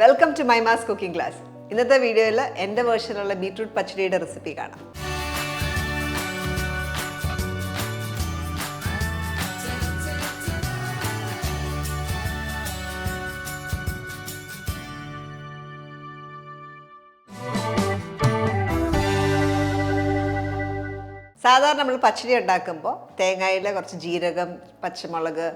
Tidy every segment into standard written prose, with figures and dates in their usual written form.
Welcome to Mahimas cooking class. ഇന്നത്തെ വീഡിയോയിൽ എൻ്റെ വേർഷനുള്ള ബീട്രൂട്ട് പച്ചടിയുടെ റെസിപ്പി കാണാം. സാധാരണ നമ്മൾ പച്ചടി ഉണ്ടാക്കുമ്പോൾ തേങ്ങയിലെ കുറച്ച് ജീരകം, പച്ചമുളക്,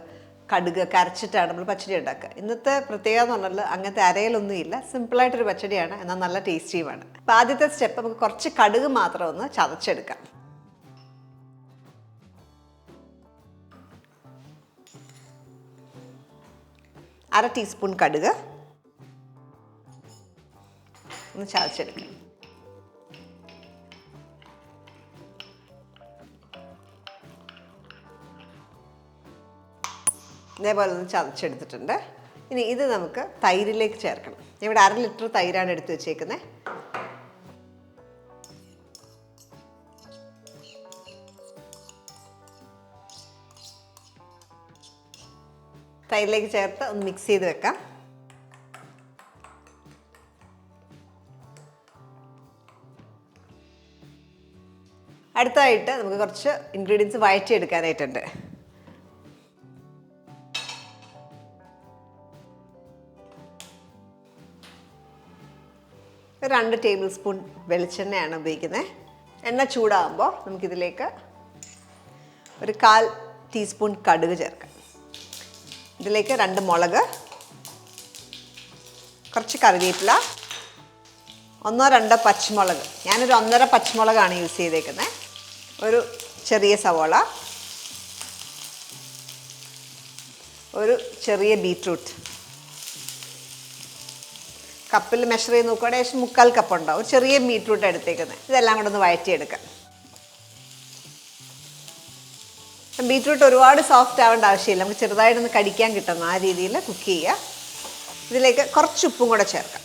കടുക് കരച്ചിട്ടാണ് നമ്മൾ പച്ചടി ഉണ്ടാക്കുക. ഇന്നത്തെ പ്രത്യേകത എന്ന് പറഞ്ഞാൽ അങ്ങനത്തെ അരയിലൊന്നുമില്ല, സിമ്പിളായിട്ടൊരു പച്ചടിയാണ്, എന്നാൽ നല്ല ടേസ്റ്റിയുമാണ്. അപ്പോൾ ആദ്യത്തെ സ്റ്റെപ്പ് നമുക്ക് കുറച്ച് കടുക് മാത്രം ഒന്ന് ചതച്ചെടുക്കാം. അര ടീസ്പൂൺ കടുക് ഒന്ന് ചതച്ചെടുക്കാം. ഇതേപോലെ ഒന്ന് ചതച്ചെടുത്തിട്ടുണ്ട്. ഇനി ഇത് നമുക്ക് തൈരിലേക്ക് ചേർക്കണം. ഇവിടെ 1/2 ലിറ്റർ തൈരാണ് എടുത്ത് വെച്ചേക്കുന്നത്. തൈരിലേക്ക് ചേർത്ത് ഒന്ന് മിക്സ് ചെയ്ത് വെക്കാം. അടുത്തതായിട്ട് നമുക്ക് കുറച്ച് ഇൻഗ്രീഡിയൻസ് വഴറ്റിയെടുക്കാനായിട്ടുണ്ട്. 2 ടേബിൾ സ്പൂൺ വെളിച്ചെണ്ണയാണ് ഉപയോഗിക്കുന്നത്. എണ്ണ ചൂടാകുമ്പോൾ നമുക്കിതിലേക്ക് 1/4 ടീസ്പൂൺ കടുക് ചേർക്കാം. ഇതിലേക്ക് 2 മുളക്, കുറച്ച് കറിവേപ്പില, 1-2 പച്ചമുളക്. ഞാനൊരു 1.5 പച്ചമുളകാണ് യൂസ് ചെയ്തേക്കുന്നത്. ഒരു ചെറിയ സവോള, ഒരു ചെറിയ ബീറ്റ്റൂട്ട്. കപ്പിൽ മെഷർ ചെയ്ത് നോക്കുകയാണെങ്കിൽ ഏകദേശം 3/4 കപ്പ് ഉണ്ടാവും. ചെറിയ ബീറ്റ്റൂട്ട് എടുത്തേക്കുന്നത്. ഇതെല്ലാം കൂടെ ഒന്ന് വഴറ്റിയെടുക്കാം. ബീറ്റ്റൂട്ട് ഒരുപാട് സോഫ്റ്റ് ആവേണ്ട ആവശ്യമില്ല, നമുക്ക് ചെറുതായിട്ടൊന്ന് കടിക്കാൻ കിട്ടുന്ന ആ രീതിയിൽ കുക്ക് ചെയ്യുക. ഇതിലേക്ക് കുറച്ച് ഉപ്പും കൂടെ ചേർക്കാം.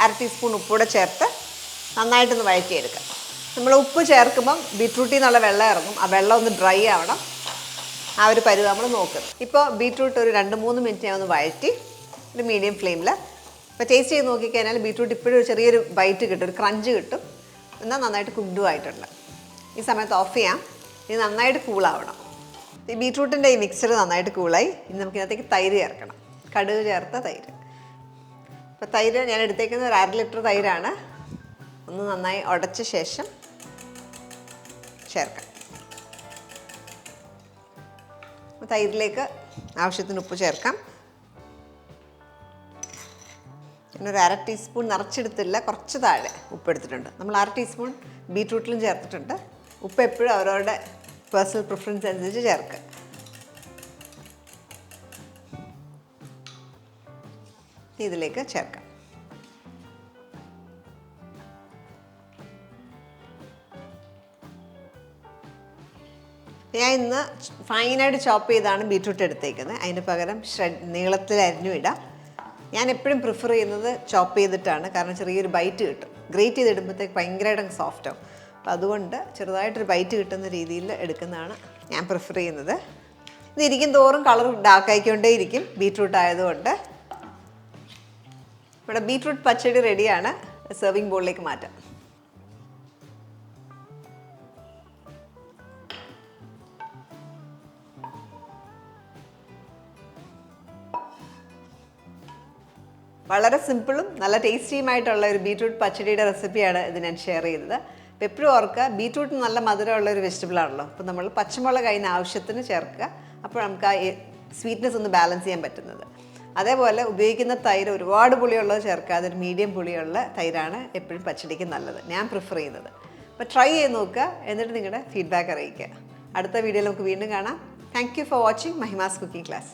1/2 ടീസ്പൂൺ ഉപ്പൂടെ ചേർത്ത് നന്നായിട്ടൊന്ന് വഴറ്റിയെടുക്കാം. നമ്മൾ ഉപ്പ് ചേർക്കുമ്പം ബീറ്റ്റൂട്ടിൽ നിന്നുള്ള വെള്ളം ഇറങ്ങും. ആ വെള്ളം ഒന്ന് ഡ്രൈ ആവണം. ആ ഒരു പരുവം നമ്മൾ നോക്കുന്നത്. ഇപ്പോൾ ബീറ്റ്റൂട്ട് ഒരു 2-3 മിനിറ്റ് ഞാൻ ഒന്ന് വഴറ്റി ഒരു മീഡിയം ഫ്ലെയിമിൽ. ഇപ്പോൾ ടേസ്റ്റ് ചെയ്ത് നോക്കിക്കഴിഞ്ഞാൽ ബീറ്റ്റൂട്ട് ഇപ്പോഴും ഒരു ചെറിയൊരു ബൈറ്റ് കിട്ടും, ഒരു ക്രഞ്ച് കിട്ടും. എന്നാൽ നന്നായിട്ട് കുക്ക്ഡും ആയിട്ടുണ്ട്. ഈ സമയത്ത് ഓഫ് ചെയ്യാം. ഇത് നന്നായിട്ട് കൂളാവണം. ഈ ബീറ്റ്റൂട്ടിൻ്റെ ഈ മിക്സർ നന്നായിട്ട് കൂളായി. ഇനി നമുക്കിതിനകത്തേക്ക് തൈര് ചേർക്കണം. കടുക് ചേർത്ത തൈര്. ഇപ്പോൾ തൈര് ഞാൻ എടുത്തേക്കുന്നത് ഒരു 1/2 ലിറ്റർ തൈരാണ്. ഒന്ന് നന്നായി ഉടച്ച ശേഷം ചേർക്കാം. തൈരിലേക്ക് ആവശ്യത്തിന് ഉപ്പ് ചേർക്കാം. പിന്നൊരു 1/2 ടീസ്പൂൺ നിറച്ചെടുത്തില്ല, കുറച്ച് താഴെ ഉപ്പ് എടുത്തിട്ടുണ്ട്. നമ്മൾ 1/2 ടീസ്പൂൺ ബീറ്റ്റൂട്ടിലും ചേർത്തിട്ടുണ്ട്. ഉപ്പ് എപ്പോഴും അവരവരുടെ പേഴ്സണൽ പ്രിഫറൻസ് അനുസരിച്ച് ചേർക്കുക. ഇതിലേക്ക് ചേർക്കാം. ഞാൻ ഇന്ന് ഫൈനായിട്ട് ചോപ്പ് ചെയ്താണ് ബീറ്റ്റൂട്ട് എടുത്തേക്കുന്നത്. അതിന് പകരം നീളത്തിൽ അരിഞ്ഞു ഇടാം. ഞാൻ എപ്പോഴും പ്രിഫർ ചെയ്യുന്നത് ചോപ്പ് ചെയ്തിട്ടാണ്, കാരണം ചെറിയൊരു ബൈറ്റ് കിട്ടും. ഗ്രേറ്റ് ചെയ്തിടുമ്പോഴത്തേക്ക് ഭയങ്കരമായിട്ട് സോഫ്റ്റ് ആവും. അപ്പോൾ അതുകൊണ്ട് ചെറുതായിട്ടൊരു ബൈറ്റ് കിട്ടുന്ന രീതിയിൽ എടുക്കുന്നതാണ് ഞാൻ പ്രിഫർ ചെയ്യുന്നത്. ഇതിരിക്കും തോറും കളർ ഡാർക്കായിക്കൊണ്ടേ ഇരിക്കും, ബീറ്റ്റൂട്ട് ആയതുകൊണ്ട്. ഇവിടെ ബീറ്റ്റൂട്ട് പച്ചടി റെഡിയാണ്. സെർവിങ് ബോളിലേക്ക് മാറ്റാം. വളരെ സിമ്പിളും നല്ല ടേസ്റ്റിയുമായിട്ടുള്ള ഒരു ബീറ്റ്റൂട്ട് പച്ചടിയുടെ റെസിപ്പിയാണ് ഇത് ഞാൻ ഷെയർ ചെയ്തത്. അപ്പോൾ എപ്പോഴും ഓർക്കുക, ബീറ്റ്റൂട്ട് നല്ല മധുരമുള്ള ഒരു വെജിറ്റബിൾ ആണല്ലോ. അപ്പോൾ നമ്മൾ പച്ചമുളക് അതിന് ആവശ്യത്തിന് ചേർക്കുക. അപ്പോൾ നമുക്ക് ആ സ്വീറ്റ്നെസ് ഒന്ന് ബാലൻസ് ചെയ്യാൻ പറ്റുന്നത്. അതേപോലെ ഉപയോഗിക്കുന്ന തൈര് ഒരുപാട് പുളിയുള്ളത് ചേർക്കാതെ ഒരു മീഡിയം പുളിയുള്ള തൈരാണ് എപ്പോഴും പച്ചടിക്ക് നല്ലത്, ഞാൻ പ്രിഫർ ചെയ്യുന്നത്. അപ്പോൾ ട്രൈ ചെയ്ത് നോക്കുക, എന്നിട്ട് നിങ്ങളുടെ ഫീഡ്ബാക്ക് അറിയിക്കുക. അടുത്ത വീഡിയോയിൽ നമുക്ക് വീണ്ടും കാണാം. Thank you for watching Mahima's cooking class.